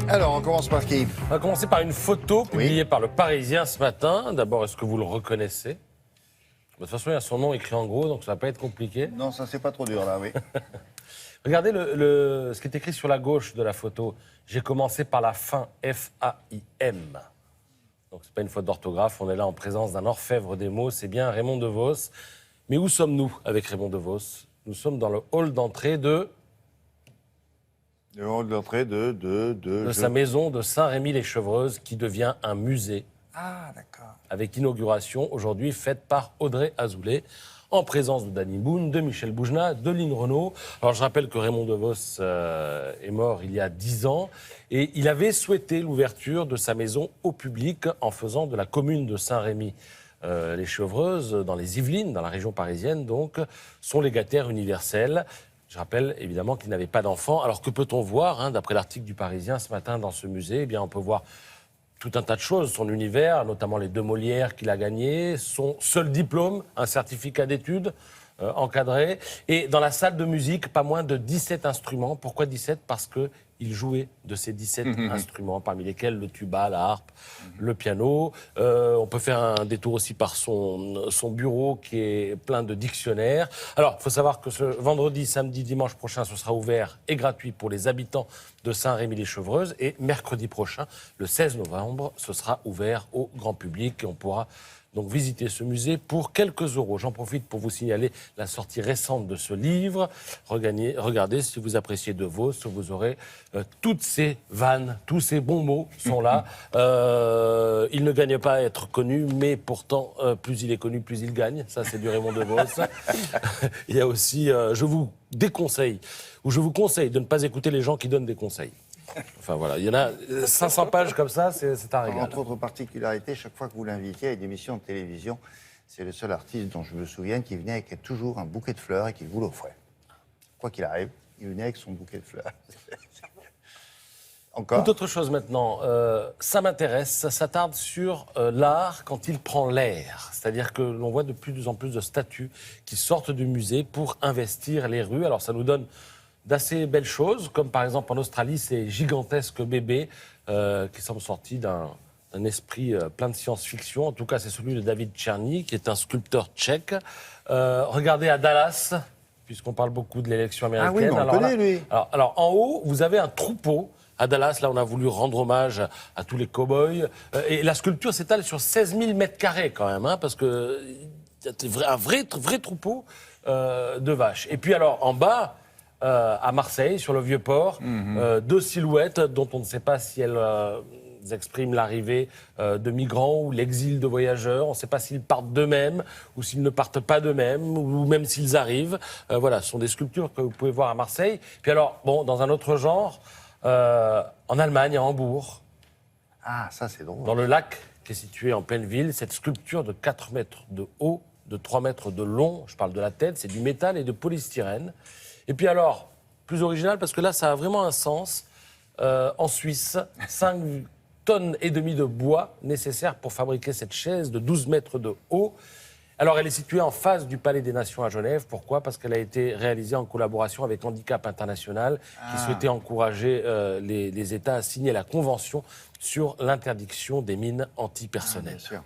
Alors, on commence par qui? On va commencer par une photo publiée par Le Parisien ce matin. D'abord, est-ce que vous le reconnaissez? De toute façon, il y a son nom écrit en gros, donc ça ne va pas être compliqué. Non, ça, c'est pas trop dur, là, oui. Regardez ce qui est écrit sur la gauche de la photo. J'ai commencé par la fin, F-A-I-M. Donc, ce n'est pas une faute d'orthographe. On est là en présence d'un orfèvre des mots. C'est bien Raymond DeVos. Mais où sommes-nous avec Raymond DeVos? Nous sommes dans le hall d'entrée de sa maison de Saint-Rémy-les-Chevreuses, qui devient un musée. Ah, d'accord. Avec inauguration aujourd'hui faite par Audrey Azoulay, en présence de Danny Boone, de Michel Boujna, de Lynn Renaud. Alors je rappelle que Raymond DeVos est mort il y a 10 ans et il avait souhaité l'ouverture de sa maison au public en faisant de la commune de Saint-Rémy les Chevreuses, dans les Yvelines, dans la région parisienne, donc, son légataire universel. Je rappelle évidemment qu'il n'avait pas d'enfant. Alors que peut-on voir, d'après l'article du Parisien ce matin dans ce musée? Eh bien, on peut voir tout un tas de choses, son univers, notamment les 2 Molières qu'il a gagnés, son seul diplôme, un certificat d'études encadré. Et dans la salle de musique, pas moins de 17 instruments. Pourquoi 17? Parce qu'il jouait de ces 17 instruments, parmi lesquels le tuba, la harpe, le piano. On peut faire un détour aussi par son bureau qui est plein de dictionnaires. Alors, il faut savoir que ce vendredi, samedi, dimanche prochain, ce sera ouvert et gratuit pour les habitants de Saint-Rémy-les-Chevreuses. Et mercredi prochain, le 16 novembre, ce sera ouvert au grand public et on pourra donc visiter ce musée pour quelques euros. J'en profite pour vous signaler la sortie récente de ce livre. Regardez, si vous appréciez DeVos, vous aurez toutes ces vannes, tous ces bons mots sont là. Il ne gagne pas à être connu, mais pourtant, plus il est connu, plus il gagne. Ça, c'est du Raymond DeVos. Il y a aussi, je vous conseille de ne pas écouter les gens qui donnent des conseils. Enfin voilà, il y en a 500 pages comme ça, c'est un régal. Entre autres particularités, chaque fois que vous l'invitiez à une émission de télévision, c'est le seul artiste dont je me souviens qui venait avec toujours un bouquet de fleurs et qui vous l'offrait. Quoi qu'il arrive, il venait avec son bouquet de fleurs. Encore. Toute autre chose maintenant, ça m'intéresse, ça s'attarde sur l'art quand il prend l'air. C'est-à-dire que l'on voit de plus en plus de statues qui sortent du musée pour investir les rues. Alors ça nous donne d'assez belles choses, comme par exemple en Australie, ces gigantesques bébés qui sont sortis d'un esprit plein de science-fiction. En tout cas, c'est celui de David Czerny, qui est un sculpteur tchèque. Regardez à Dallas, puisqu'on parle beaucoup de l'élection américaine. Ah oui, mais on connaît, lui. Alors, en haut, vous avez un troupeau. À Dallas, là, on a voulu rendre hommage à tous les cow-boys. Et la sculpture s'étale sur 16 000 mètres carrés, quand même, parce que c'est un vrai troupeau de vaches. Et puis alors, en bas, à Marseille, sur le Vieux-Port, 2 silhouettes dont on ne sait pas si elles expriment l'arrivée de migrants ou l'exil de voyageurs. On ne sait pas s'ils partent d'eux-mêmes ou s'ils ne partent pas d'eux-mêmes ou même s'ils arrivent. Voilà, ce sont des sculptures que vous pouvez voir à Marseille. Puis alors, bon, dans un autre genre, en Allemagne, à Hambourg. Ah, ça c'est drôle. Dans le lac qui est situé en pleine ville, cette sculpture de 4 mètres de haut, de 3 mètres de long, je parle de la tête, c'est du métal et de polystyrène. Et puis alors, plus original, parce que là, ça a vraiment un sens. En Suisse, 5,5 tonnes de bois nécessaires pour fabriquer cette chaise de 12 mètres de haut. Alors, elle est située en face du Palais des Nations à Genève. Pourquoi? Parce qu'elle a été réalisée en collaboration avec Handicap International, qui souhaitait encourager les États à signer la Convention sur l'interdiction des mines antipersonnelles. Bien sûr.